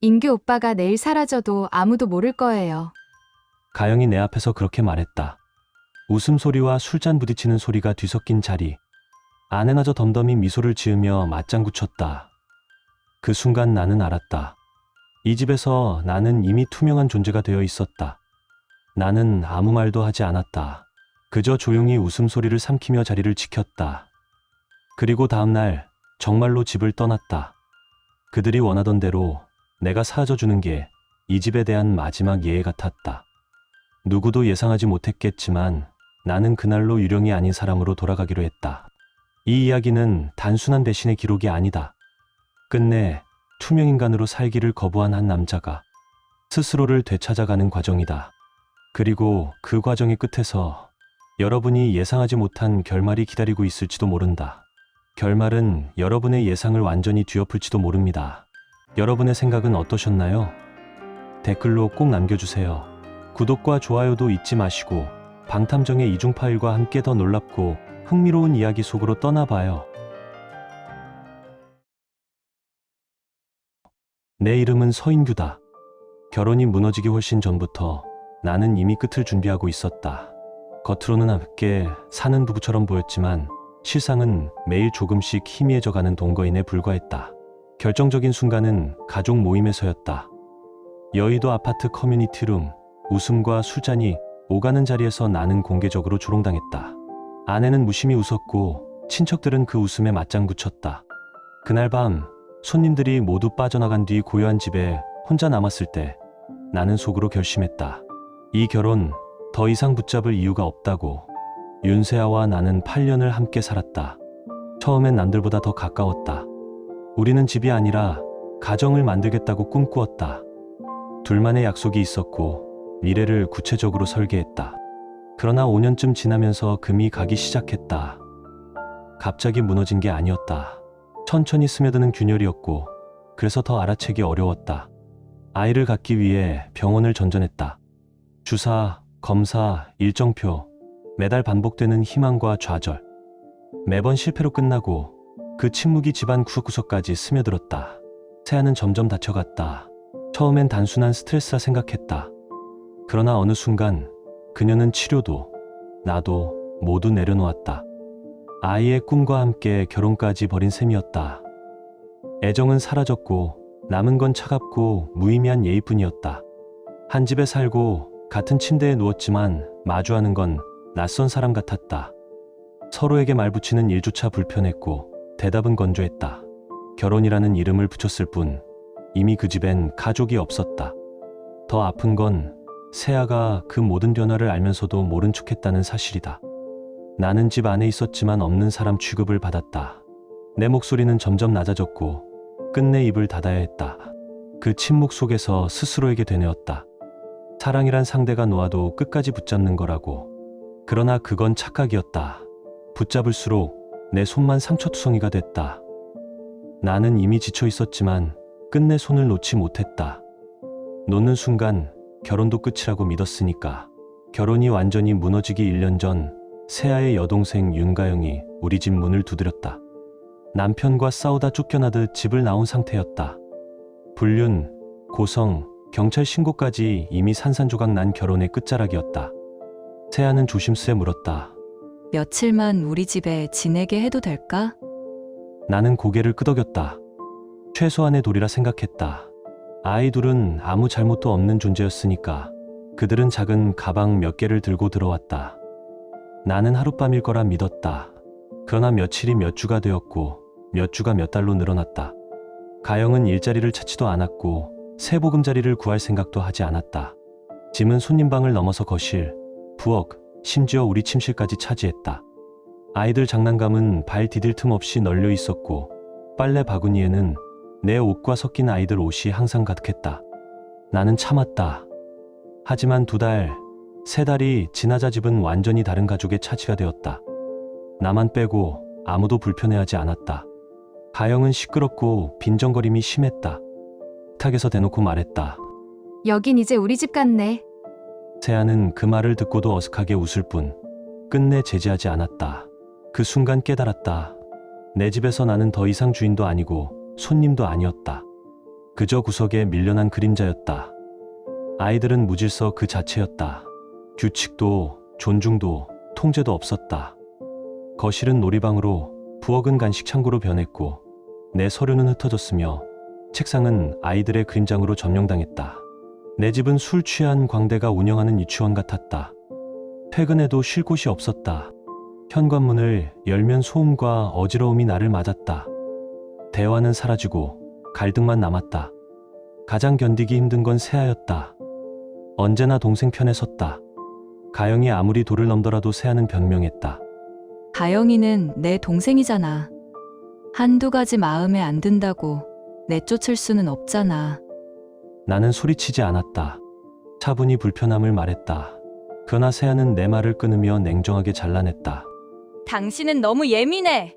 인규 오빠가 내일 사라져도 아무도 모를 거예요. 가영이 내 앞에서 그렇게 말했다. 웃음소리와 술잔 부딪히는 소리가 뒤섞인 자리. 아내마저 덤덤히 미소를 지으며 맞장구 쳤다. 그 순간 나는 알았다. 이 집에서 나는 이미 투명한 존재가 되어 있었다. 나는 아무 말도 하지 않았다. 그저 조용히 웃음소리를 삼키며 자리를 지켰다. 그리고 다음날 정말로 집을 떠났다. 그들이 원하던 대로 내가 사라져주는 게 이 집에 대한 마지막 예의 같았다. 누구도 예상하지 못했겠지만 나는 그날로 유령이 아닌 사람으로 돌아가기로 했다. 이 이야기는 단순한 배신의 기록이 아니다. 끝내 투명인간으로 살기를 거부한 한 남자가 스스로를 되찾아가는 과정이다. 그리고 그 과정의 끝에서 여러분이 예상하지 못한 결말이 기다리고 있을지도 모른다. 결말은 여러분의 예상을 완전히 뒤엎을지도 모릅니다. 여러분의 생각은 어떠셨나요? 댓글로 꼭 남겨주세요. 구독과 좋아요도 잊지 마시고 방탐정의 이중 파일과 함께 더 놀랍고 흥미로운 이야기 속으로 떠나봐요. 내 이름은 서인규다. 결혼이 무너지기 훨씬 전부터 나는 이미 끝을 준비하고 있었다. 겉으로는 함께 사는 부부처럼 보였지만 실상은 매일 조금씩 희미해져가는 동거인에 불과했다. 결정적인 순간은 가족 모임에서였다. 여의도 아파트 커뮤니티룸. 웃음과 술잔이 오가는 자리에서 나는 공개적으로 조롱당했다. 아내는 무심히 웃었고 친척들은 그 웃음에 맞장구 쳤다. 그날 밤 손님들이 모두 빠져나간 뒤 고요한 집에 혼자 남았을 때 나는 속으로 결심했다. 이 결혼 더 이상 붙잡을 이유가 없다고. 윤세아와 나는 8년을 함께 살았다. 처음엔 남들보다 더 가까웠다. 우리는 집이 아니라 가정을 만들겠다고 꿈꾸었다. 둘만의 약속이 있었고 미래를 구체적으로 설계했다. 그러나 5년쯤 지나면서 금이 가기 시작했다. 갑자기 무너진 게 아니었다. 천천히 스며드는 균열이었고 그래서 더 알아채기 어려웠다. 아이를 갖기 위해 병원을 전전했다. 주사, 검사, 일정표, 매달 반복되는 희망과 좌절. 매번 실패로 끝나고 그 침묵이 집안 구석구석까지 스며들었다. 세아는 점점 다쳐갔다. 처음엔 단순한 스트레스라 생각했다. 그러나 어느 순간 그녀는 치료도 나도 모두 내려놓았다. 아이의 꿈과 함께 결혼까지 버린 셈이었다. 애정은 사라졌고 남은 건 차갑고 무의미한 예의뿐이었다. 한 집에 살고 같은 침대에 누웠지만 마주하는 건 낯선 사람 같았다. 서로에게 말 붙이는 일조차 불편했고 대답은 건조했다. 결혼이라는 이름을 붙였을 뿐 이미 그 집엔 가족이 없었다. 더 아픈 건 세아가 그 모든 변화를 알면서도 모른 척했다는 사실이다. 나는 집 안에 있었지만 없는 사람 취급을 받았다. 내 목소리는 점점 낮아졌고 끝내 입을 닫아야 했다. 그 침묵 속에서 스스로에게 되뇌었다. 사랑이란 상대가 놓아도 끝까지 붙잡는 거라고. 그러나 그건 착각이었다. 붙잡을수록 내 손만 상처투성이가 됐다. 나는 이미 지쳐 있었지만 끝내 손을 놓지 못했다. 놓는 순간 결혼도 끝이라고 믿었으니까. 결혼이 완전히 무너지기 1년 전 세아의 여동생 윤가영이 우리 집 문을 두드렸다. 남편과 싸우다 쫓겨나듯 집을 나온 상태였다. 불륜, 고성, 경찰 신고까지 이미 산산조각 난 결혼의 끝자락이었다. 세아는 조심스레 물었다. 며칠만 우리 집에 지내게 해도 될까? 나는 고개를 끄덕였다. 최소한의 도리라 생각했다. 아이 둘은 아무 잘못도 없는 존재였으니까. 그들은 작은 가방 몇 개를 들고 들어왔다. 나는 하룻밤일 거라 믿었다. 그러나 며칠이 몇 주가 되었고 몇 주가 몇 달로 늘어났다. 가영은 일자리를 찾지도 않았고 새 보금자리를 구할 생각도 하지 않았다. 짐은 손님방을 넘어서 거실, 부엌, 심지어 우리 침실까지 차지했다. 아이들 장난감은 발 디딜 틈 없이 널려 있었고 빨래 바구니에는 내 옷과 섞인 아이들 옷이 항상 가득했다. 나는 참았다. 하지만 2달, 3달이 지나자 집은 완전히 다른 가족의 차지가 되었다. 나만 빼고 아무도 불편해하지 않았다. 가영은 시끄럽고 빈정거림이 심했다. 식탁에서 대놓고 말했다. 여긴 이제 우리 집 같네. 세아는 그 말을 듣고도 어색하게 웃을 뿐 끝내 제지하지 않았다. 그 순간 깨달았다. 내 집에서 나는 더 이상 주인도 아니고 손님도 아니었다. 그저 구석에 밀려난 그림자였다. 아이들은 무질서 그 자체였다. 규칙도 존중도 통제도 없었다. 거실은 놀이방으로, 부엌은 간식 창고로 변했고 내 서류는 흩어졌으며 책상은 아이들의 그림장으로 점령당했다. 내 집은 술 취한 광대가 운영하는 유치원 같았다. 퇴근해도 쉴 곳이 없었다. 현관문을 열면 소음과 어지러움이 나를 맞았다. 대화는 사라지고 갈등만 남았다. 가장 견디기 힘든 건 새아였다. 언제나 동생 편에 섰다. 가영이 아무리 도를 넘더라도 새아는 변명했다. 가영이는 내 동생이잖아. 한두 가지 마음에 안 든다고 내쫓을 수는 없잖아. 나는 소리치지 않았다. 차분히 불편함을 말했다. 그러나 새아는 내 말을 끊으며 냉정하게 잘라냈다. 당신은 너무 예민해.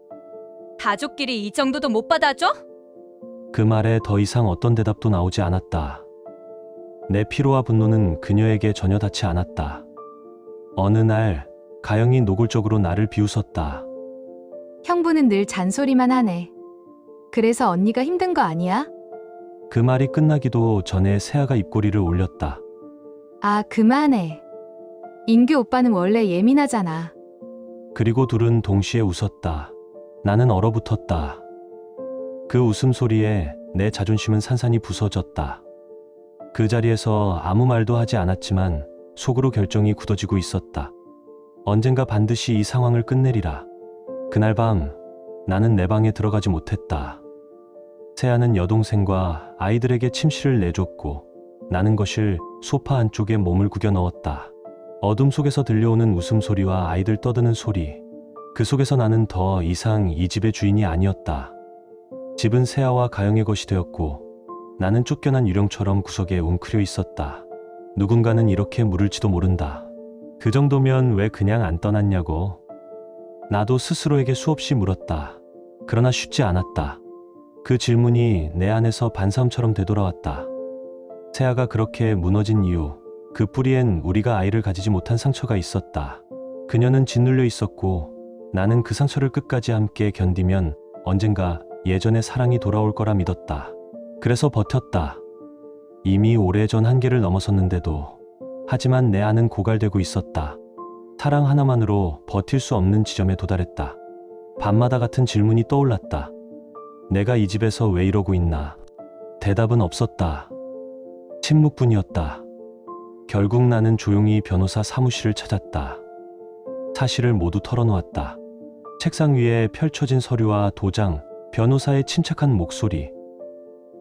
가족끼리 이 정도도 못 받아줘? 그 말에 더 이상 어떤 대답도 나오지 않았다. 내 피로와 분노는 그녀에게 전혀 닿지 않았다. 어느 날 가영이 노골적으로 나를 비웃었다. 형부는 늘 잔소리만 하네. 그래서 언니가 힘든 거 아니야? 그 말이 끝나기도 전에 새아가 입꼬리를 올렸다. 아, 그만해. 인규 오빠는 원래 예민하잖아. 그리고 둘은 동시에 웃었다. 나는 얼어붙었다. 그 웃음소리에 내 자존심은 산산이 부서졌다. 그 자리에서 아무 말도 하지 않았지만 속으로 결정이 굳어지고 있었다. 언젠가 반드시 이 상황을 끝내리라. 그날 밤 나는 내 방에 들어가지 못했다. 새아는 여동생과 아이들에게 침실을 내줬고 나는 거실 소파 안쪽에 몸을 구겨 넣었다. 어둠 속에서 들려오는 웃음소리와 아이들 떠드는 소리. 그 속에서 나는 더 이상 이 집의 주인이 아니었다. 집은 새아와 가영의 것이 되었고 나는 쫓겨난 유령처럼 구석에 웅크려 있었다. 누군가는 이렇게 물을지도 모른다. 그 정도면 왜 그냥 안 떠났냐고. 나도 스스로에게 수없이 물었다. 그러나 쉽지 않았다. 그 질문이 내 안에서 반사음처럼 되돌아왔다. 새아가 그렇게 무너진 이유, 그 뿌리엔 우리가 아이를 가지지 못한 상처가 있었다. 그녀는 짓눌려 있었고 나는 그 상처를 끝까지 함께 견디면 언젠가 예전의 사랑이 돌아올 거라 믿었다. 그래서 버텼다. 이미 오래전 한계를 넘어섰는데도. 하지만 내 안은 고갈되고 있었다. 사랑 하나만으로 버틸 수 없는 지점에 도달했다. 밤마다 같은 질문이 떠올랐다. 내가 이 집에서 왜 이러고 있나? 대답은 없었다. 침묵뿐이었다. 결국 나는 조용히 변호사 사무실을 찾았다. 사실을 모두 털어놓았다. 책상 위에 펼쳐진 서류와 도장, 변호사의 침착한 목소리.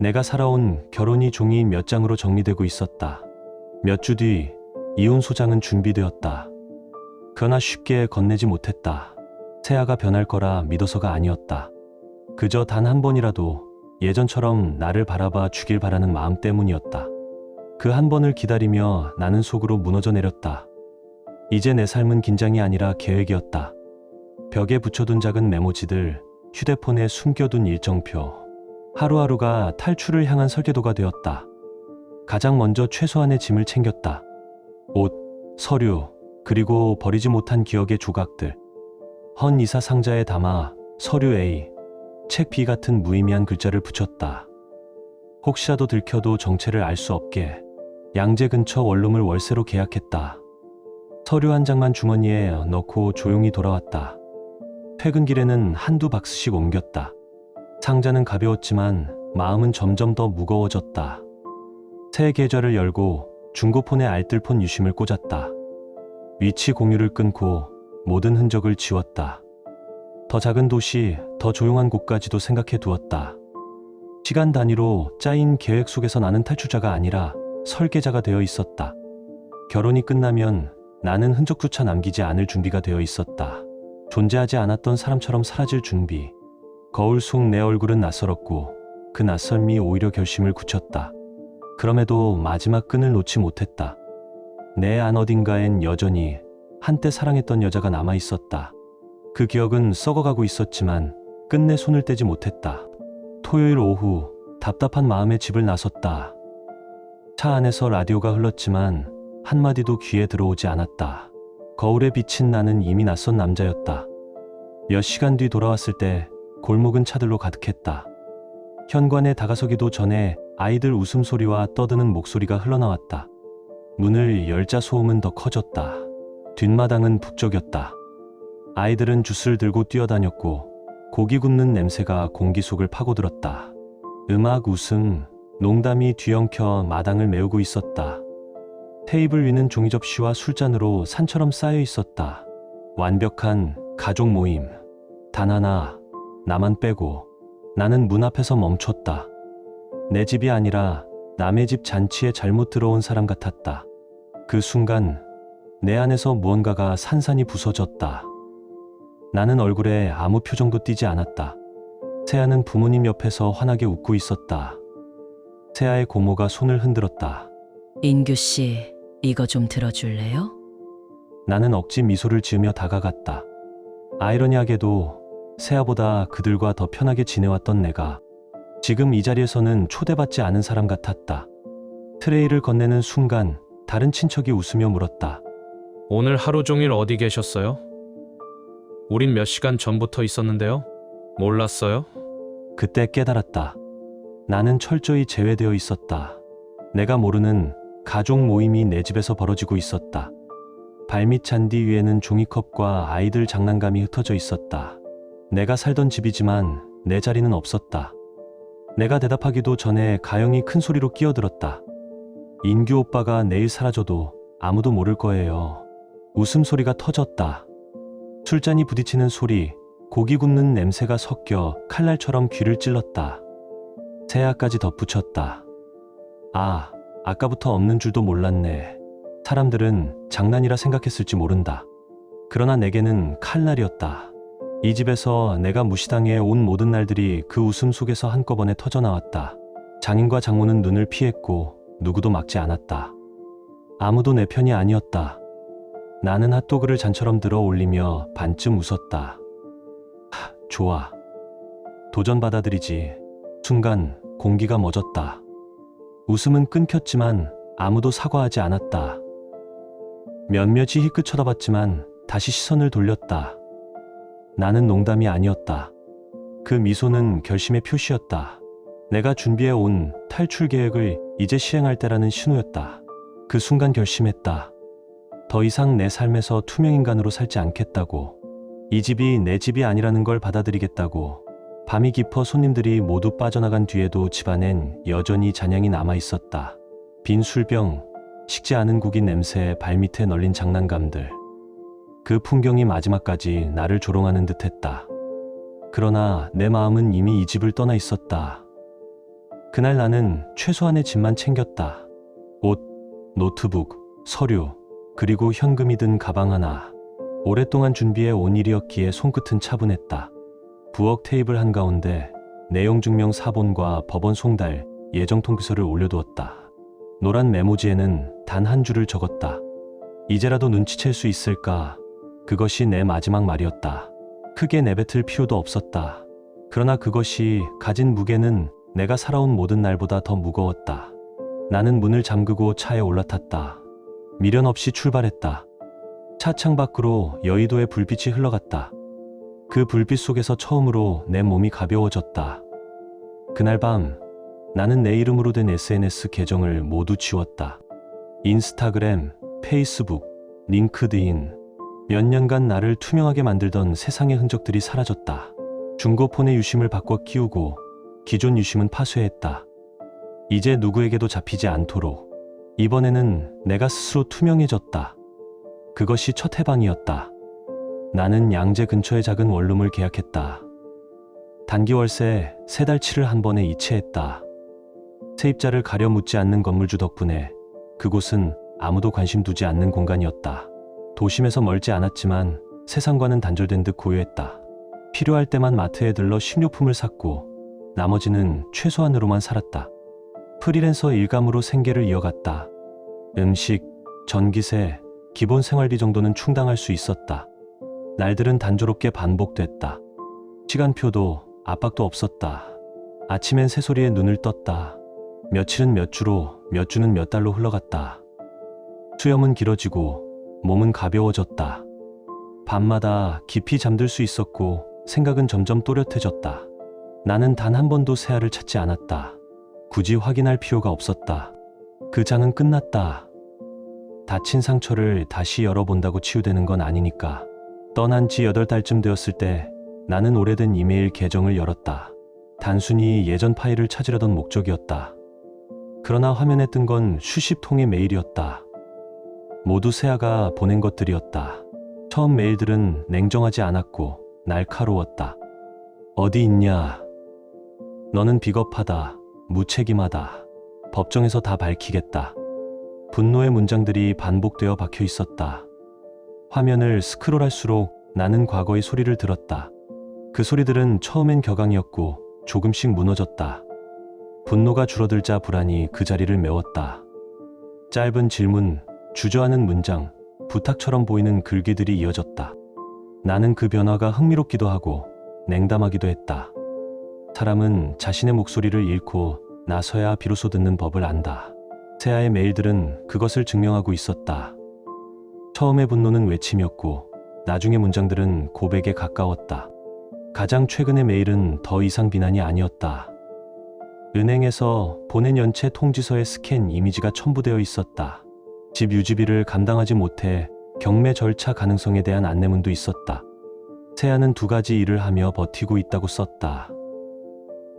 내가 살아온 결혼이 종이 몇 장으로 정리되고 있었다. 몇 주 뒤 이혼 소장은 준비되었다. 그러나 쉽게 건네지 못했다. 새아가 변할 거라 믿어서가 아니었다. 그저 단 한 번이라도 예전처럼 나를 바라봐 주길 바라는 마음 때문이었다. 그 한 번을 기다리며 나는 속으로 무너져 내렸다. 이제 내 삶은 긴장이 아니라 계획이었다. 벽에 붙여둔 작은 메모지들, 휴대폰에 숨겨둔 일정표. 하루하루가 탈출을 향한 설계도가 되었다. 가장 먼저 최소한의 짐을 챙겼다. 옷, 서류, 그리고 버리지 못한 기억의 조각들. 헌 이사 상자에 담아 서류 A, 책 B 같은 무의미한 글자를 붙였다. 혹시라도 들켜도 정체를 알 수 없게. 양재 근처 원룸을 월세로 계약했다. 서류 한 장만 주머니에 넣고 조용히 돌아왔다. 퇴근길에는 한두 박스씩 옮겼다. 상자는 가벼웠지만 마음은 점점 더 무거워졌다. 새 계좌를 열고 중고폰에 알뜰폰 유심을 꽂았다. 위치 공유를 끊고 모든 흔적을 지웠다. 더 작은 도시, 더 조용한 곳까지도 생각해 두었다. 시간 단위로 짜인 계획 속에서 나는 탈출자가 아니라 설계자가 되어 있었다. 결혼이 끝나면 나는 흔적조차 남기지 않을 준비가 되어 있었다. 존재하지 않았던 사람처럼 사라질 준비. 거울 속 내 얼굴은 낯설었고 그 낯설미 오히려 결심을 굳혔다. 그럼에도 마지막 끈을 놓지 못했다. 내 안 어딘가엔 여전히 한때 사랑했던 여자가 남아 있었다. 그 기억은 썩어가고 있었지만 끝내 손을 떼지 못했다. 토요일 오후 답답한 마음에 집을 나섰다. 차 안에서 라디오가 흘렀지만 한마디도 귀에 들어오지 않았다. 거울에 비친 나는 이미 낯선 남자였다. 몇 시간 뒤 돌아왔을 때 골목은 차들로 가득했다. 현관에 다가서기도 전에 아이들 웃음소리와 떠드는 목소리가 흘러나왔다. 문을 열자 소음은 더 커졌다. 뒷마당은 북적였다. 아이들은 jut을 들고 뛰어다녔고 고기 굽는 냄새가 공기 속을 파고들었다. 음악, 웃음, 농담이 뒤엉켜 마당을 메우고 있었다. 테이블 위는 종이 접시와 술잔으로 산처럼 쌓여 있었다. 완벽한 가족 모임. 단 하나, 나만 빼고. 나는 문 앞에서 멈췄다. 내 집이 아니라 남의 집 잔치에 잘못 들어온 사람 같았다. 그 순간 내 안에서 무언가가 산산이 부서졌다. 나는 얼굴에 아무 표정도 띄지 않았다. 세아는 부모님 옆에서 환하게 웃고 있었다. 세아의 고모가 손을 흔들었다. 인규 씨, 이거 좀 들어줄래요? 나는 억지 미소를 지으며 다가갔다. 아이러니하게도 세아보다 그들과 더 편하게 지내왔던 내가 지금 이 자리에서는 초대받지 않은 사람 같았다. 트레이를 건네는 순간 다른 친척이 웃으며 물었다. 오늘 하루 종일 어디 계셨어요? 우린 몇 시간 전부터 있었는데요. 몰랐어요? 그때 깨달았다. 나는 철저히 제외되어 있었다. 내가 모르는 가족 모임이 내 집에서 벌어지고 있었다. 발밑 잔디 위에는 종이컵과 아이들 장난감이 흩어져 있었다. 내가 살던 집이지만 내 자리는 없었다. 내가 대답하기도 전에 가영이 큰 소리로 끼어들었다. 인규 오빠가 내일 사라져도 아무도 모를 거예요. 웃음소리가 터졌다. 술잔이 부딪히는 소리, 고기 굽는 냄새가 섞여 칼날처럼 귀를 찔렀다. 세아까지 덧붙였다. 아, 아까부터 없는 줄도 몰랐네. 사람들은 장난이라 생각했을지 모른다. 그러나 내게는 칼날이었다. 이 집에서 내가 무시당해 온 모든 날들이 그 웃음 속에서 한꺼번에 터져나왔다. 장인과 장모는 눈을 피했고 누구도 막지 않았다. 아무도 내 편이 아니었다. 나는 핫도그를 잔처럼 들어 올리며 반쯤 웃었다. 좋아. 도전 받아들이지. 순간 공기가 멎었다. 웃음은 끊겼지만 아무도 사과하지 않았다. 몇몇이 희끗 쳐다봤지만 다시 시선을 돌렸다. 나는 농담이 아니었다. 그 미소는 결심의 표시였다. 내가 준비해 온 탈출 계획을 이제 시행할 때라는 신호였다. 그 순간 결심했다. 더 이상 내 삶에서 투명인간으로 살지 않겠다고. 이 집이 내 집이 아니라는 걸 받아들이겠다고. 밤이 깊어 손님들이 모두 빠져나간 뒤에도 집안엔 여전히 잔향이 남아있었다. 빈 술병, 식지 않은 고기 냄새, 발밑에 널린 장난감들. 그 풍경이 마지막까지 나를 조롱하는 듯했다. 그러나 내 마음은 이미 이 집을 떠나 있었다. 그날 나는 최소한의 집만 챙겼다. 옷, 노트북, 서류, 그리고 현금이 든 가방 하나. 오랫동안 준비해 온 일이었기에 손끝은 차분했다. 부엌 테이블 한가운데 내용증명 사본과 법원 송달, 예정 통지서를 올려두었다. 노란 메모지에는 단 한 줄을 적었다. 이제라도 눈치챌 수 있을까? 그것이 내 마지막 말이었다. 크게 내뱉을 필요도 없었다. 그러나 그것이 가진 무게는 내가 살아온 모든 날보다 더 무거웠다. 나는 문을 잠그고 차에 올라탔다. 미련 없이 출발했다. 차창 밖으로 여의도의 불빛이 흘러갔다. 그 불빛 속에서 처음으로 내 몸이 가벼워졌다. 그날 밤 나는 내 이름으로 된 SNS 계정을 모두 지웠다. 인스타그램, 페이스북, 링크드인. 몇 년간 나를 투명하게 만들던 세상의 흔적들이 사라졌다. 중고폰의 유심을 바꿔 끼우고 기존 유심은 파쇄했다. 이제 누구에게도 잡히지 않도록. 이번에는 내가 스스로 투명해졌다. 그것이 첫 해방이었다. 나는 양재 근처의 작은 원룸을 계약했다. 단기 월세 3달치를 한 번에 이체했다. 세입자를 가려 묻지 않는 건물주 덕분에 그곳은 아무도 관심 두지 않는 공간이었다. 도심에서 멀지 않았지만 세상과는 단절된 듯 고요했다. 필요할 때만 마트에 들러 식료품을 샀고 나머지는 최소한으로만 살았다. 프리랜서 일감으로 생계를 이어갔다. 음식, 전기세, 기본 생활비 정도는 충당할 수 있었다. 날들은 단조롭게 반복됐다. 시간표도 압박도 없었다. 아침엔 새소리에 눈을 떴다. 며칠은 몇 주로, 몇 주는 몇 달로 흘러갔다. 수염은 길어지고 몸은 가벼워졌다. 밤마다 깊이 잠들 수 있었고 생각은 점점 또렷해졌다. 나는 단 한 번도 세아를 찾지 않았다. 굳이 확인할 필요가 없었다. 그 장은 끝났다. 다친 상처를 다시 열어본다고 치유되는 건 아니니까. 떠난 지 8달쯤 되었을 때 나는 오래된 이메일 계정을 열었다. 단순히 예전 파일을 찾으려던 목적이었다. 그러나 화면에 뜬 건 수십 통의 메일이었다. 모두 세아가 보낸 것들이었다. 처음 메일들은 냉정하지 않았고 날카로웠다. 어디 있냐? 너는 비겁하다. 무책임하다. 법정에서 다 밝히겠다. 분노의 문장들이 반복되어 박혀 있었다. 화면을 스크롤할수록 나는 과거의 소리를 들었다. 그 소리들은 처음엔 격앙이었고 조금씩 무너졌다. 분노가 줄어들자 불안이 그 자리를 메웠다. 짧은 질문, 주저하는 문장, 부탁처럼 보이는 글귀들이 이어졌다. 나는 그 변화가 흥미롭기도 하고 냉담하기도 했다. 사람은 자신의 목소리를 잃고 나서야 비로소 듣는 법을 안다. 세아의 메일들은 그것을 증명하고 있었다. 처음의 분노는 외침이었고 나중의 문장들은 고백에 가까웠다. 가장 최근의 메일은 더 이상 비난이 아니었다. 은행에서 보낸 연체 통지서의 스캔 이미지가 첨부되어 있었다. 집 유지비를 감당하지 못해 경매 절차 가능성에 대한 안내문도 있었다. 세아는 2가지 일을 하며 버티고 있다고 썼다.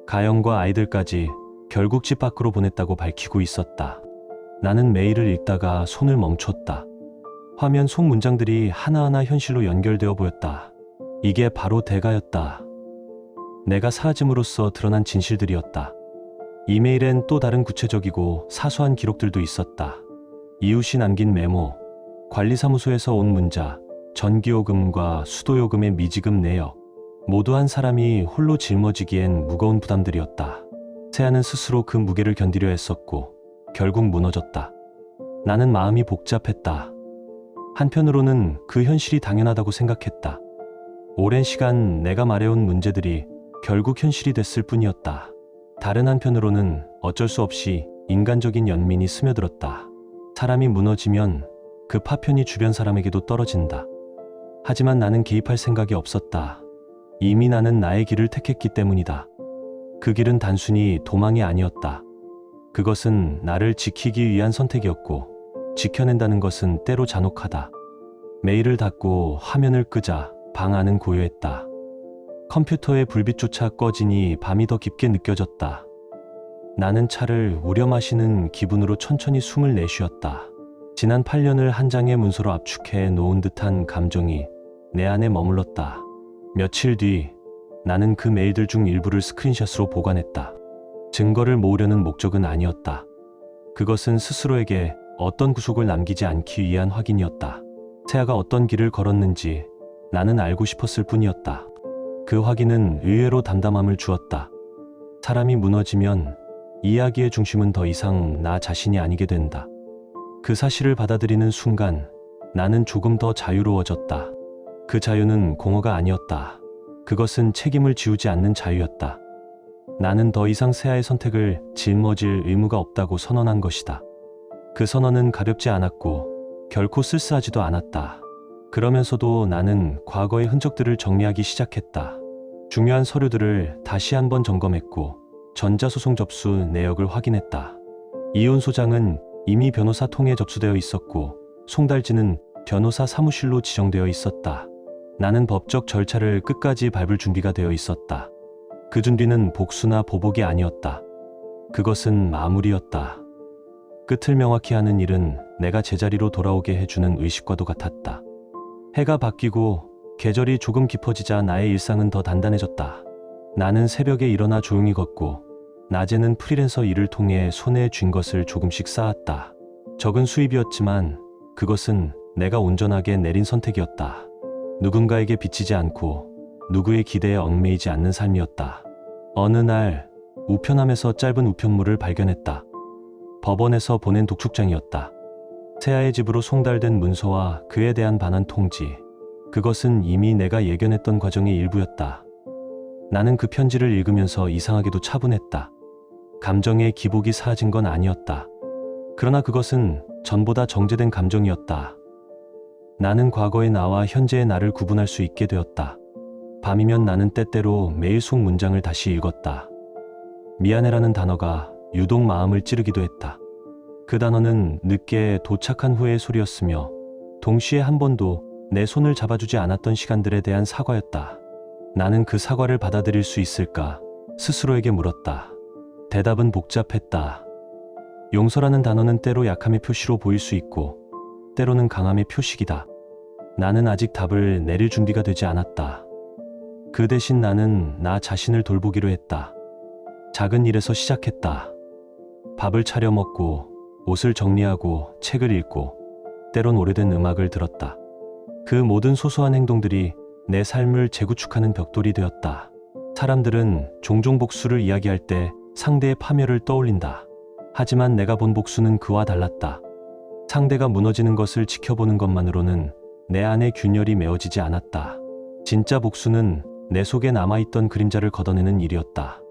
가영과 아이들까지 결국 집 밖으로 보냈다고 밝히고 있었다. 나는 메일을 읽다가 손을 멈췄다. 화면 속 문장들이 하나하나 현실로 연결되어 보였다. 이게 바로 대가였다. 내가 사라짐으로써 드러난 진실들이었다. 이메일엔 또 다른 구체적이고 사소한 기록들도 있었다. 이웃이 남긴 메모, 관리사무소에서 온 문자, 전기요금과 수도요금의 미지급 내역, 모두 한 사람이 홀로 짊어지기엔 무거운 부담들이었다. 세아는 스스로 그 무게를 견디려 했었고 결국 무너졌다. 나는 마음이 복잡했다. 한편으로는 그 현실이 당연하다고 생각했다. 오랜 시간 내가 말해온 문제들이 결국 현실이 됐을 뿐이었다. 다른 한편으로는 어쩔 수 없이 인간적인 연민이 스며들었다. 사람이 무너지면 그 파편이 주변 사람에게도 떨어진다. 하지만 나는 개입할 생각이 없었다. 이미 나는 나의 길을 택했기 때문이다. 그 길은 단순히 도망이 아니었다. 그것은 나를 지키기 위한 선택이었고 지켜낸다는 것은 때로 잔혹하다. 메일을 닫고 화면을 끄자 방 안은 고요했다. 컴퓨터의 불빛조차 꺼지니 밤이 더 깊게 느껴졌다. 나는 차를 우려 마시는 기분으로 천천히 숨을 내쉬었다. 지난 8년을 한 장의 문서로 압축해 놓은 듯한 감정이 내 안에 머물렀다. 며칠 뒤 나는 그 메일들 중 일부를 스크린샷으로 보관했다. 증거를 모으려는 목적은 아니었다. 그것은 스스로에게 어떤 구속을 남기지 않기 위한 확인이었다. 세아가 어떤 길을 걸었는지 나는 알고 싶었을 뿐이었다. 그 확인은 의외로 담담함을 주었다. 사람이 무너지면 이야기의 중심은 더 이상 나 자신이 아니게 된다. 그 사실을 받아들이는 순간 나는 조금 더 자유로워졌다. 그 자유는 공허가 아니었다. 그것은 책임을 지우지 않는 자유였다. 나는 더 이상 세아의 선택을 짊어질 의무가 없다고 선언한 것이다. 그 선언은 가볍지 않았고 결코 쓸쓸하지도 않았다. 그러면서도 나는 과거의 흔적들을 정리하기 시작했다. 중요한 서류들을 다시 한번 점검했고 전자소송 접수 내역을 확인했다. 이혼 소장은 이미 변호사 통에 접수되어 있었고 송달지는 변호사 사무실로 지정되어 있었다. 나는 법적 절차를 끝까지 밟을 준비가 되어 있었다. 그 준비는 복수나 보복이 아니었다. 그것은 마무리였다. 끝을 명확히 하는 일은 내가 제자리로 돌아오게 해주는 의식과도 같았다. 해가 바뀌고 계절이 조금 깊어지자 나의 일상은 더 단단해졌다. 나는 새벽에 일어나 조용히 걷고 낮에는 프리랜서 일을 통해 손에 쥔 것을 조금씩 쌓았다. 적은 수입이었지만 그것은 내가 온전하게 내린 선택이었다. 누군가에게 비치지 않고 누구의 기대에 얽매이지 않는 삶이었다. 어느 날 우편함에서 짧은 우편물을 발견했다. 법원에서 보낸 독촉장이었다. 세아의 집으로 송달된 문서와 그에 대한 반환 통지. 그것은 이미 내가 예견했던 과정의 일부였다. 나는 그 편지를 읽으면서 이상하게도 차분했다. 감정의 기복이 사라진 건 아니었다. 그러나 그것은 전보다 정제된 감정이었다. 나는 과거의 나와 현재의 나를 구분할 수 있게 되었다. 밤이면 나는 때때로 메일 속 문장을 다시 읽었다. 미안해라는 단어가 유독 마음을 찌르기도 했다. 그 단어는 늦게 도착한 후의 소리였으며 동시에 한 번도 내 손을 잡아주지 않았던 시간들에 대한 사과였다. 나는 그 사과를 받아들일 수 있을까? 스스로에게 물었다. 대답은 복잡했다. 용서라는 단어는 때로 약함의 표시로 보일 수 있고 때로는 강함의 표식이다. 나는 아직 답을 내릴 준비가 되지 않았다. 그 대신 나는 나 자신을 돌보기로 했다. 작은 일에서 시작했다. 밥을 차려 먹고 옷을 정리하고 책을 읽고 때론 오래된 음악을 들었다. 그 모든 소소한 행동들이 내 삶을 재구축하는 벽돌이 되었다. 사람들은 종종 복수를 이야기할 때 상대의 파멸을 떠올린다. 하지만 내가 본 복수는 그와 달랐다. 상대가 무너지는 것을 지켜보는 것만으로는 내 안의 균열이 메워지지 않았다. 진짜 복수는 내 속에 남아있던 그림자를 걷어내는 일이었다.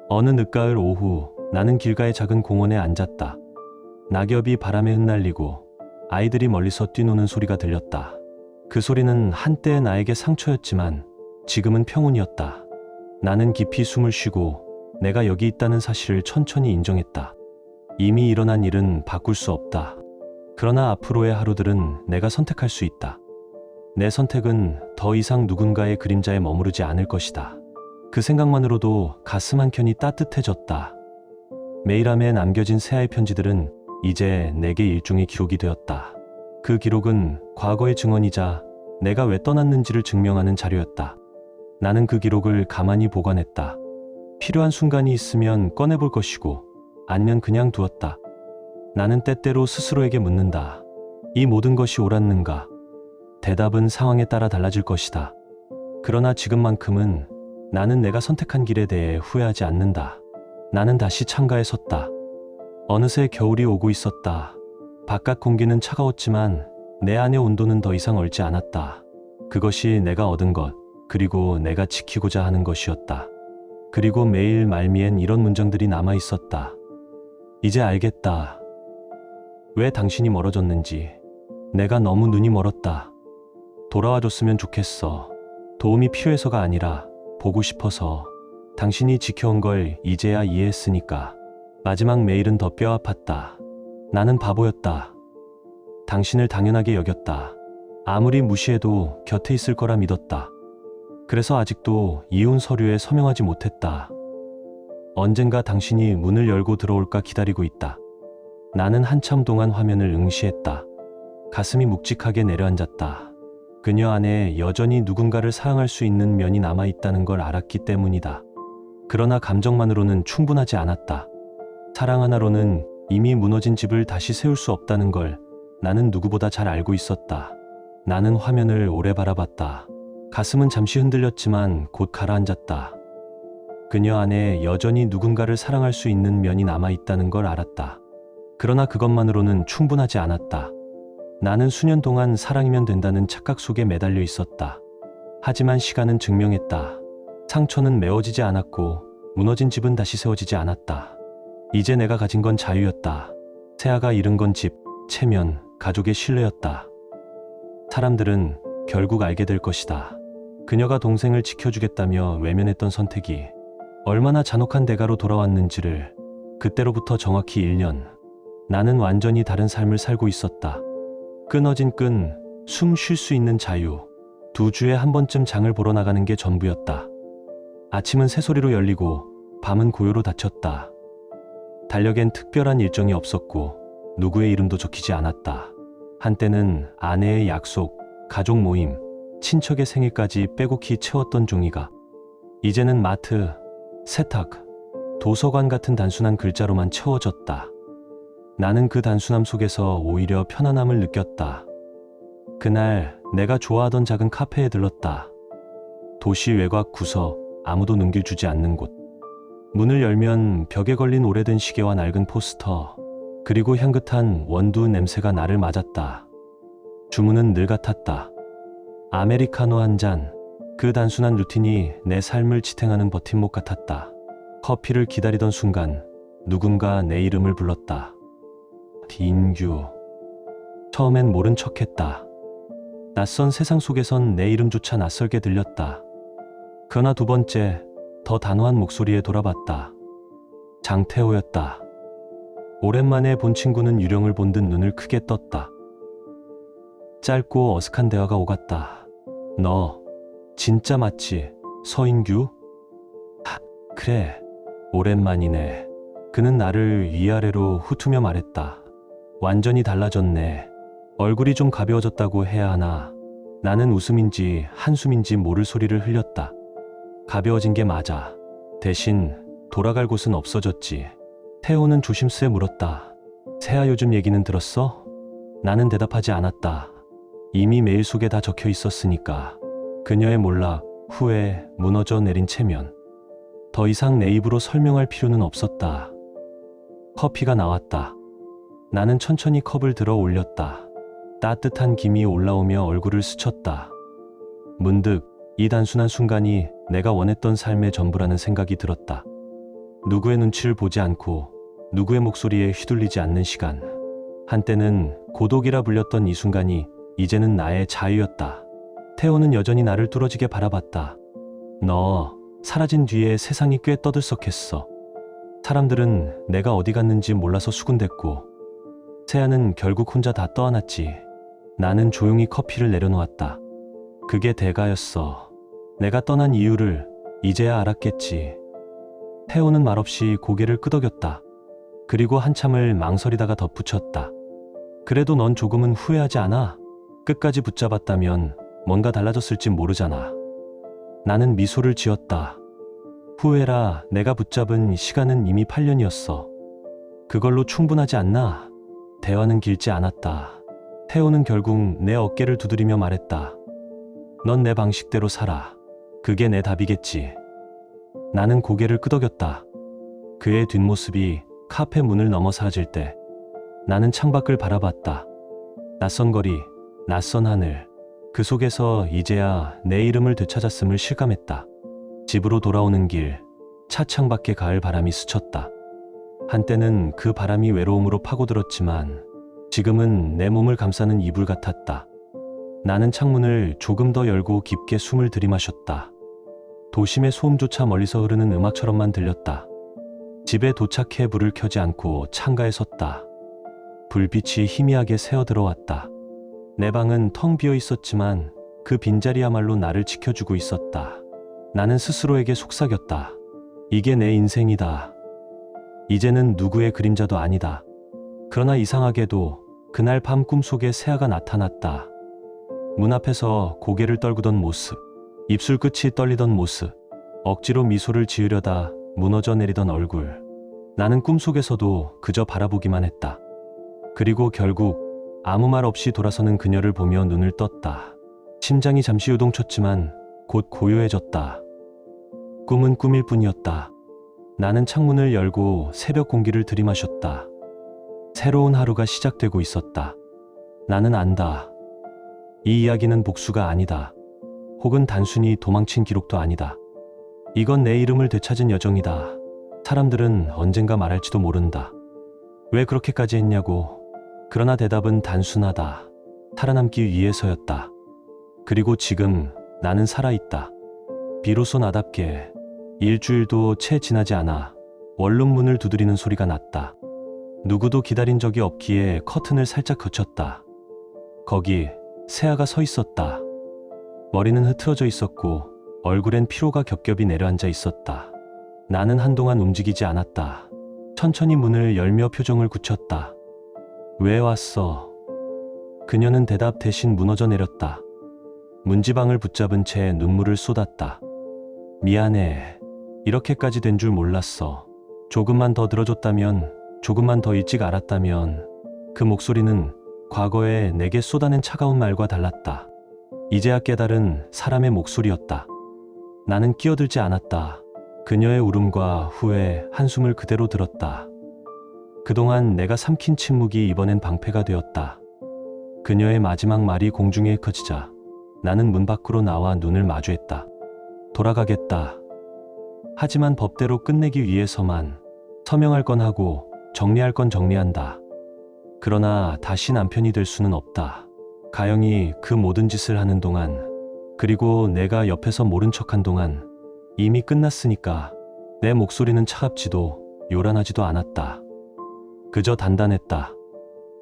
어느 늦가을 오후 나는 길가의 작은 공원에 앉았다. 낙엽이 바람에 흩날리고 아이들이 멀리서 뛰노는 소리가 들렸다. 그 소리는 한때 나에게 상처였지만 지금은 평온이었다. 나는 깊이 숨을 쉬고 내가 여기 있다는 사실을 천천히 인정했다. 이미 일어난 일은 바꿀 수 없다. 그러나 앞으로의 하루들은 내가 선택할 수 있다. 내 선택은 더 이상 누군가의 그림자에 머무르지 않을 것이다. 그 생각만으로도 가슴 한켠이 따뜻해졌다. 메일함에 남겨진 새하의 편지들은 이제 내게 일종의 기록이 되었다. 그 기록은 과거의 증언이자 내가 왜 떠났는지를 증명하는 자료였다. 나는 그 기록을 가만히 보관했다. 필요한 순간이 있으면 꺼내볼 것이고 아니면 그냥 두었다. 나는 때때로 스스로에게 묻는다. 이 모든 것이 옳았는가? 대답은 상황에 따라 달라질 것이다. 그러나 지금만큼은 나는 내가 선택한 길에 대해 후회하지 않는다. 나는 다시 창가에 섰다. 어느새 겨울이 오고 있었다. 바깥 공기는 차가웠지만 내 안의 온도는 더 이상 얼지 않았다. 그것이 내가 얻은 것, 그리고 내가 지키고자 하는 것이었다. 그리고 매일 말미엔 이런 문장들이 남아 있었다. 이제 알겠다. 왜 당신이 멀어졌는지. 내가 너무 눈이 멀었다. 돌아와줬으면 좋겠어. 도움이 필요해서가 아니라 보고 싶어서. 당신이 지켜온 걸 이제야 이해했으니까. 마지막 메일은 더 뼈아팠다. 나는 바보였다. 당신을 당연하게 여겼다. 아무리 무시해도 곁에 있을 거라 믿었다. 그래서 아직도 이혼 서류에 서명하지 못했다. 언젠가 당신이 문을 열고 들어올까 기다리고 있다. 나는 한참 동안 화면을 응시했다. 가슴이 묵직하게 내려앉았다. 그녀 안에 여전히 누군가를 사랑할 수 있는 면이 남아있다는 걸 알았기 때문이다. 그러나 감정만으로는 충분하지 않았다. 사랑 하나로는 이미 무너진 집을 다시 세울 수 없다는 걸 나는 누구보다 잘 알고 있었다. 나는 화면을 오래 바라봤다. 가슴은 잠시 흔들렸지만 곧 가라앉았다. 그녀 안에 여전히 누군가를 사랑할 수 있는 면이 남아있다는 걸 알았다. 그러나 그것만으로는 충분하지 않았다. 나는 수년 동안 사랑이면 된다는 착각 속에 매달려 있었다. 하지만 시간은 증명했다. 상처는 메워지지 않았고 무너진 집은 다시 세워지지 않았다. 이제 내가 가진 건 자유였다. 세아가 잃은 건 집, 체면, 가족의 신뢰였다. 사람들은 결국 알게 될 것이다. 그녀가 동생을 지켜주겠다며 외면했던 선택이 얼마나 잔혹한 대가로 돌아왔는지를. 그때로부터 정확히 1년. 나는 완전히 다른 삶을 살고 있었다. 끊어진 끈, 숨 쉴 수 있는 자유. 2주에 한 번쯤 장을 보러 나가는 게 전부였다. 아침은 새소리로 열리고 밤은 고요로 닫혔다. 달력엔 특별한 일정이 없었고 누구의 이름도 적히지 않았다. 한때는 아내의 약속, 가족 모임, 친척의 생일까지 빼곡히 채웠던 종이가 이제는 마트, 세탁, 도서관 같은 단순한 글자로만 채워졌다. 나는 그 단순함 속에서 오히려 편안함을 느꼈다. 그날 내가 좋아하던 작은 카페에 들렀다. 도시 외곽 구석, 아무도 눈길 주지 않는 곳. 문을 열면 벽에 걸린 오래된 시계와 낡은 포스터, 그리고 향긋한 원두 냄새가 나를 맞았다. 주문은 늘 같았다. 아메리카노 한 잔. 그 단순한 루틴이 내 삶을 지탱하는 버팀목 같았다. 커피를 기다리던 순간 누군가 내 이름을 불렀다. 인규. 처음엔 모른 척했다. 낯선 세상 속에선 내 이름조차 낯설게 들렸다. 그러나 두 번째, 더 단호한 목소리에 돌아봤다. 장태호였다. 오랜만에 본 친구는 유령을 본 듯 눈을 크게 떴다. 짧고 어색한 대화가 오갔다. 너 진짜 맞지? 서인규? 그래, 오랜만이네. 그는 나를 위아래로 훑으며 말했다. 완전히 달라졌네. 얼굴이 좀 가벼워졌다고 해야 하나. 나는 웃음인지 한숨인지 모를 소리를 흘렸다. 가벼워진 게 맞아. 대신 돌아갈 곳은 없어졌지. 태호는 조심스레 물었다. 세아 요즘 얘기는 들었어? 나는 대답하지 않았다. 이미 메일 속에 다 적혀 있었으니까. 그녀의 몰락, 후회, 무너져 내린 체면. 더 이상 내 입으로 설명할 필요는 없었다. 커피가 나왔다. 나는 천천히 컵을 들어 올렸다. 따뜻한 김이 올라오며 얼굴을 스쳤다. 문득 이 단순한 순간이 내가 원했던 삶의 전부라는 생각이 들었다. 누구의 눈치를 보지 않고 누구의 목소리에 휘둘리지 않는 시간. 한때는 고독이라 불렸던 이 순간이 이제는 나의 자유였다. 태호는 여전히 나를 뚫어지게 바라봤다. 너 사라진 뒤에 세상이 꽤 떠들썩했어. 사람들은 내가 어디 갔는지 몰라서 수군댔고 세아는 결국 혼자 다 떠안았지. 나는 조용히 커피를 내려놓았다. 그게 대가였어. 내가 떠난 이유를 이제야 알았겠지. 태호는 말없이 고개를 끄덕였다. 그리고 한참을 망설이다가 덧붙였다. 그래도 넌 조금은 후회하지 않아? 끝까지 붙잡았다면 뭔가 달라졌을지 모르잖아. 나는 미소를 지었다. 후회라. 내가 붙잡은 시간은 이미 8년이었어. 그걸로 충분하지 않나? 대화는 길지 않았다. 태호는 결국 내 어깨를 두드리며 말했다. 넌 내 방식대로 살아. 그게 내 답이겠지. 나는 고개를 끄덕였다. 그의 뒷모습이 카페 문을 넘어 사라질 때 나는 창밖을 바라봤다. 낯선 거리, 낯선 하늘. 그 속에서 이제야 내 이름을 되찾았음을 실감했다. 집으로 돌아오는 길, 차창 밖에 가을 바람이 스쳤다. 한때는 그 바람이 외로움으로 파고들었지만 지금은 내 몸을 감싸는 이불 같았다. 나는 창문을 조금 더 열고 깊게 숨을 들이마셨다. 도심의 소음조차 멀리서 흐르는 음악처럼만 들렸다. 집에 도착해 불을 켜지 않고 창가에 섰다. 불빛이 희미하게 새어들어왔다. 내 방은 텅 비어 있었지만 그 빈자리야말로 나를 지켜주고 있었다. 나는 스스로에게 속삭였다. 이게 내 인생이다. 이제는 누구의 그림자도 아니다. 그러나 이상하게도 그날 밤 꿈속에 세아가 나타났다. 문 앞에서 고개를 떨구던 모습, 입술 끝이 떨리던 모습, 억지로 미소를 지으려다 무너져 내리던 얼굴. 나는 꿈속에서도 그저 바라보기만 했다. 그리고 결국 아무 말 없이 돌아서는 그녀를 보며 눈을 떴다. 심장이 잠시 요동쳤지만 곧 고요해졌다. 꿈은 꿈일 뿐이었다. 나는 창문을 열고 새벽 공기를 들이마셨다. 새로운 하루가 시작되고 있었다. 나는 안다. 이 이야기는 복수가 아니다. 혹은 단순히 도망친 기록도 아니다. 이건 내 이름을 되찾은 여정이다. 사람들은 언젠가 말할지도 모른다. 왜 그렇게까지 했냐고. 그러나 대답은 단순하다. 살아남기 위해서였다. 그리고 지금 나는 살아있다. 비로소 나답게. 일주일도 채 지나지 않아 원룸 문을 두드리는 소리가 났다. 누구도 기다린 적이 없기에 커튼을 살짝 거쳤다. 거기 세아가 서 있었다. 머리는 흐트러져 있었고 얼굴엔 피로가 겹겹이 내려앉아 있었다. 나는 한동안 움직이지 않았다. 천천히 문을 열며 표정을 굳혔다. 왜 왔어? 그녀는 대답 대신 무너져 내렸다. 문지방을 붙잡은 채 눈물을 쏟았다. 미안해. 이렇게까지 된 줄 몰랐어. 조금만 더 들어줬다면, 조금만 더 일찍 알았다면. 그 목소리는 과거에 내게 쏟아낸 차가운 말과 달랐다. 이제야 깨달은 사람의 목소리였다. 나는 끼어들지 않았다. 그녀의 울음과 후회, 한숨을 그대로 들었다. 그동안 내가 삼킨 침묵이 이번엔 방패가 되었다. 그녀의 마지막 말이 공중에 흩어지자 나는 문 밖으로 나와 눈을 마주했다. 돌아가겠다. 하지만 법대로 끝내기 위해서만. 서명할 건 하고 정리할 건 정리한다. 그러나 다시 남편이 될 수는 없다. 가영이 그 모든 짓을 하는 동안, 그리고 내가 옆에서 모른 척한 동안 이미 끝났으니까 내 목소리는 차갑지도 요란하지도 않았다. 그저 단단했다.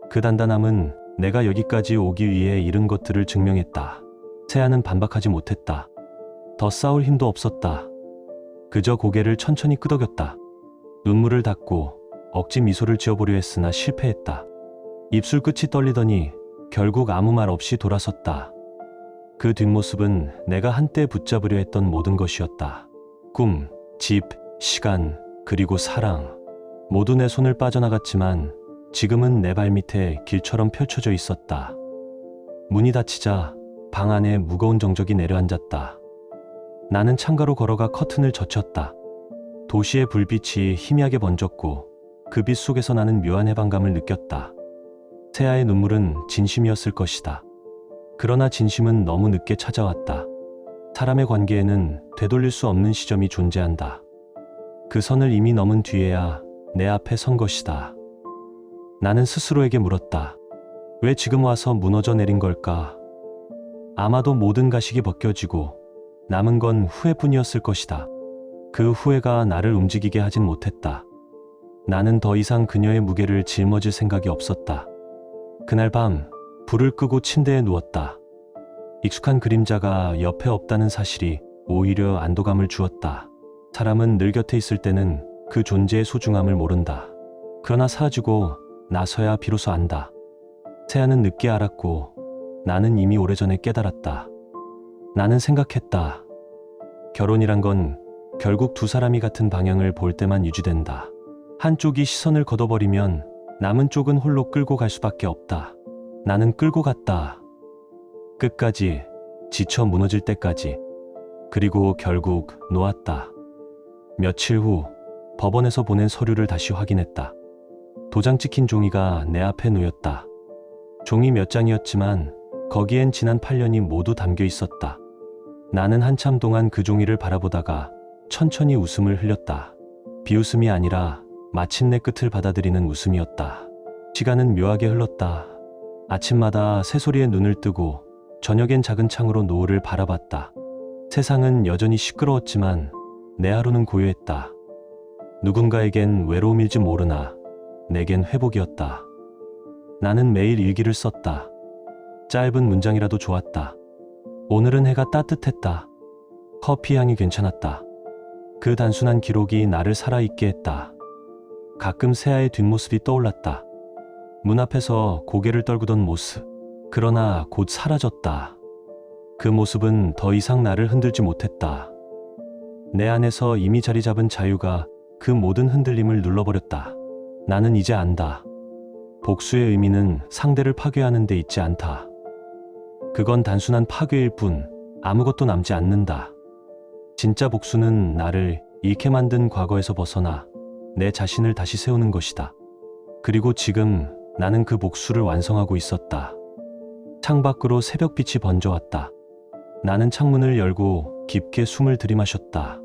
그 단단함은 내가 여기까지 오기 위해 잃은 것들을 증명했다. 세아는 반박하지 못했다. 더 싸울 힘도 없었다. 그저 고개를 천천히 끄덕였다. 눈물을 닦고 억지 미소를 지어보려 했으나 실패했다. 입술 끝이 떨리더니 결국 아무 말 없이 돌아섰다. 그 뒷모습은 내가 한때 붙잡으려 했던 모든 것이었다. 꿈, 집, 시간, 그리고 사랑. 모두 내 손을 빠져나갔지만 지금은 내 발밑에 길처럼 펼쳐져 있었다. 문이 닫히자 방 안에 무거운 정적이 내려앉았다. 나는 창가로 걸어가 커튼을 젖혔다. 도시의 불빛이 희미하게 번졌고 그 빛 속에서 나는 묘한 해방감을 느꼈다. 세아의 눈물은 진심이었을 것이다. 그러나 진심은 너무 늦게 찾아왔다. 사람의 관계에는 되돌릴 수 없는 시점이 존재한다. 그 선을 이미 넘은 뒤에야 내 앞에 선 것이다. 나는 스스로에게 물었다. 왜 지금 와서 무너져 내린 걸까? 아마도 모든 가식이 벗겨지고 남은 건 후회뿐이었을 것이다. 그 후회가 나를 움직이게 하진 못했다. 나는 더 이상 그녀의 무게를 짊어질 생각이 없었다. 그날 밤 불을 끄고 침대에 누웠다. 익숙한 그림자가 옆에 없다는 사실이 오히려 안도감을 주었다. 사람은 늘 곁에 있을 때는 그 존재의 소중함을 모른다. 그러나 사라지고 나서야 비로소 안다. 세아는 늦게 알았고 나는 이미 오래전에 깨달았다. 나는 생각했다. 결혼이란 건 결국 두 사람이 같은 방향을 볼 때만 유지된다. 한쪽이 시선을 걷어버리면 남은 쪽은 홀로 끌고 갈 수밖에 없다. 나는 끌고 갔다. 끝까지, 지쳐 무너질 때까지. 그리고 결국 놓았다. 며칠 후 법원에서 보낸 서류를 다시 확인했다. 도장 찍힌 종이가 내 앞에 놓였다. 종이 몇 장이었지만 거기엔 지난 8년이 모두 담겨 있었다. 나는 한참 동안 그 종이를 바라보다가 천천히 웃음을 흘렸다. 비웃음이 아니라 마침내 끝을 받아들이는 웃음이었다. 시간은 묘하게 흘렀다. 아침마다 새소리에 눈을 뜨고 저녁엔 작은 창으로 노을을 바라봤다. 세상은 여전히 시끄러웠지만 내 하루는 고요했다. 누군가에겐 외로움일지 모르나 내겐 회복이었다. 나는 매일 일기를 썼다. 짧은 문장이라도 좋았다. 오늘은 해가 따뜻했다. 커피 향이 괜찮았다. 그 단순한 기록이 나를 살아있게 했다. 가끔 세아의 뒷모습이 떠올랐다. 문 앞에서 고개를 떨구던 모습. 그러나 곧 사라졌다. 그 모습은 더 이상 나를 흔들지 못했다. 내 안에서 이미 자리 잡은 자유가 그 모든 흔들림을 눌러버렸다. 나는 이제 안다. 복수의 의미는 상대를 파괴하는 데 있지 않다. 그건 단순한 파괴일 뿐 아무것도 남지 않는다. 진짜 복수는 나를 잃게 만든 과거에서 벗어나 내 자신을 다시 세우는 것이다. 그리고 지금 나는 그 복수를 완성하고 있었다. 창밖으로 새벽빛이 번져왔다. 나는 창문을 열고 깊게 숨을 들이마셨다.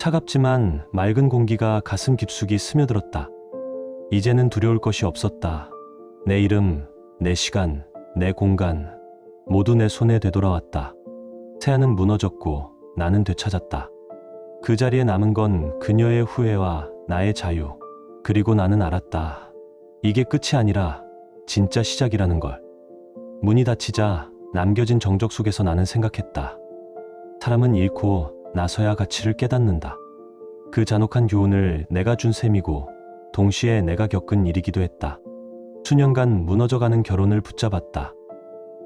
차갑지만 맑은 공기가 가슴 깊숙이 스며들었다. 이제는 두려울 것이 없었다. 내 이름, 내 시간, 내 공간, 모두 내 손에 되돌아왔다. 세아는 무너졌고 나는 되찾았다. 그 자리에 남은 건 그녀의 후회와 나의 자유. 그리고 나는 알았다. 이게 끝이 아니라 진짜 시작이라는 걸. 문이 닫히자 남겨진 정적 속에서 나는 생각했다. 사람은 잃고 나서야 가치를 깨닫는다. 그 잔혹한 교훈을 내가 준 셈이고 동시에 내가 겪은 일이기도 했다. 수년간 무너져가는 결혼을 붙잡았다.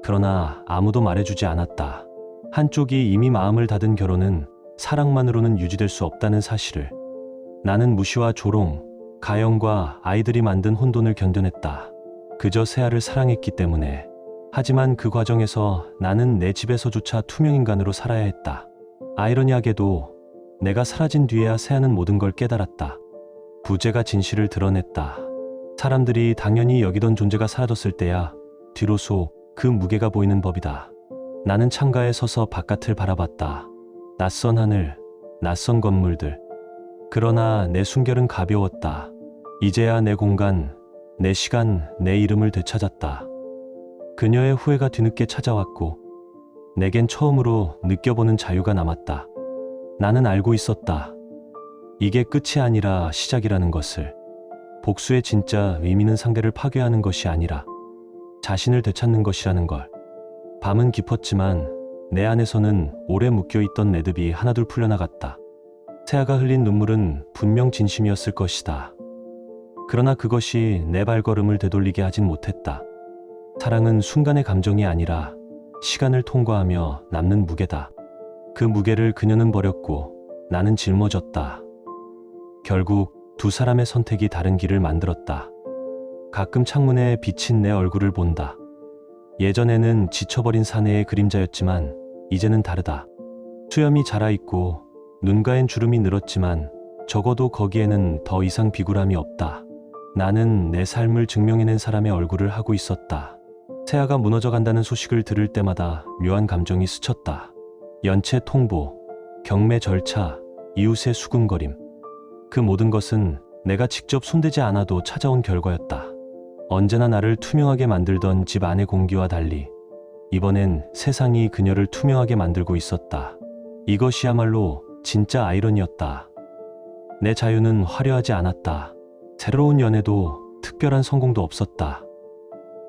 그러나 아무도 말해주지 않았다. 한쪽이 이미 마음을 닫은 결혼은 사랑만으로는 유지될 수 없다는 사실을. 나는 무시와 조롱, 가형과 아이들이 만든 혼돈을 견뎌냈다. 그저 세아를 사랑했기 때문에. 하지만 그 과정에서 나는 내 집에서조차 투명인간으로 살아야 했다. 아이러니하게도 내가 사라진 뒤에야 세아는 모든 걸 깨달았다. 부재가 진실을 드러냈다. 사람들이 당연히 여기던 존재가 사라졌을 때야 뒤로소 그 무게가 보이는 법이다. 나는 창가에 서서 바깥을 바라봤다. 낯선 하늘, 낯선 건물들. 그러나 내 숨결은 가벼웠다. 이제야 내 공간, 내 시간, 내 이름을 되찾았다. 그녀의 후회가 뒤늦게 찾아왔고 내겐 처음으로 느껴보는 자유가 남았다. 나는 알고 있었다. 이게 끝이 아니라 시작이라는 것을. 복수의 진짜 의미는 상대를 파괴하는 것이 아니라 자신을 되찾는 것이라는 걸. 밤은 깊었지만 내 안에서는 오래 묶여있던 매듭이 하나둘 풀려나갔다. 세아가 흘린 눈물은 분명 진심이었을 것이다. 그러나 그것이 내 발걸음을 되돌리게 하진 못했다. 사랑은 순간의 감정이 아니라 시간을 통과하며 남는 무게다. 그 무게를 그녀는 버렸고 나는 짊어졌다. 결국 두 사람의 선택이 다른 길을 만들었다. 가끔 창문에 비친 내 얼굴을 본다. 예전에는 지쳐버린 사내의 그림자였지만 이제는 다르다. 수염이 자라있고 눈가엔 주름이 늘었지만 적어도 거기에는 더 이상 비굴함이 없다. 나는 내 삶을 증명해낸 사람의 얼굴을 하고 있었다. 세아가 무너져간다는 소식을 들을 때마다 묘한 감정이 스쳤다. 연체 통보, 경매 절차, 이웃의 수군거림. 그 모든 것은 내가 직접 손대지 않아도 찾아온 결과였다. 언제나 나를 투명하게 만들던 집 안의 공기와 달리 이번엔 세상이 그녀를 투명하게 만들고 있었다. 이것이야말로 진짜 아이러니였다. 내 자유는 화려하지 않았다. 새로운 연애도 특별한 성공도 없었다.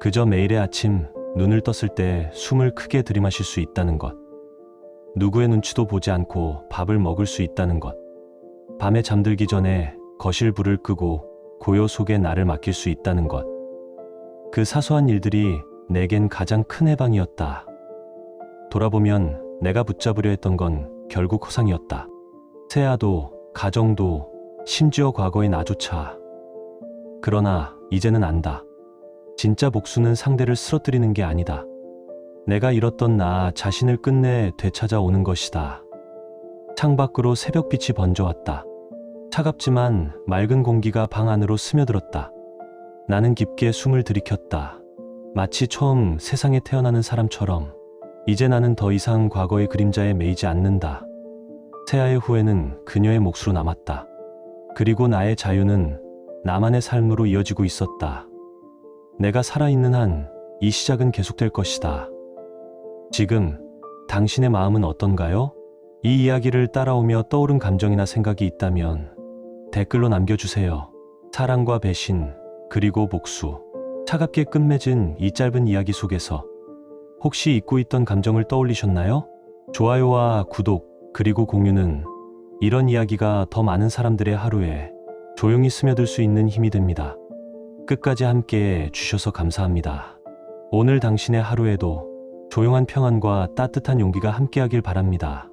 그저 매일의 아침 눈을 떴을 때 숨을 크게 들이마실 수 있다는 것. 누구의 눈치도 보지 않고 밥을 먹을 수 있다는 것. 밤에 잠들기 전에 거실 불을 끄고 고요 속에 나를 맡길 수 있다는 것. 그 사소한 일들이 내겐 가장 큰 해방이었다. 돌아보면 내가 붙잡으려 했던 건 결국 허상이었다. 세아도, 가정도, 심지어 과거의 나조차. 그러나 이제는 안다. 진짜 복수는 상대를 쓰러뜨리는 게 아니다. 내가 잃었던 나 자신을 끝내 되찾아오는 것이다. 창밖으로 새벽빛이 번져왔다. 차갑지만 맑은 공기가 방 안으로 스며들었다. 나는 깊게 숨을 들이켰다. 마치 처음 세상에 태어나는 사람처럼. 이제 나는 더 이상 과거의 그림자에 매이지 않는다. 세아의 후회는 그녀의 몫으로 남았다. 그리고 나의 자유는 나만의 삶으로 이어지고 있었다. 내가 살아있는 한 이 시작은 계속될 것이다. 지금 당신의 마음은 어떤가요? 이 이야기를 따라오며 떠오른 감정이나 생각이 있다면 댓글로 남겨주세요. 사랑과 배신, 그리고 복수. 차갑게 끝맺은 이 짧은 이야기 속에서 혹시 잊고 있던 감정을 떠올리셨나요? 좋아요와 구독, 그리고 공유는 이런 이야기가 더 많은 사람들의 하루에 조용히 스며들 수 있는 힘이 됩니다. 끝까지 함께 해주셔서 감사합니다. 오늘 당신의 하루에도 조용한 평안과 따뜻한 용기가 함께하길 바랍니다.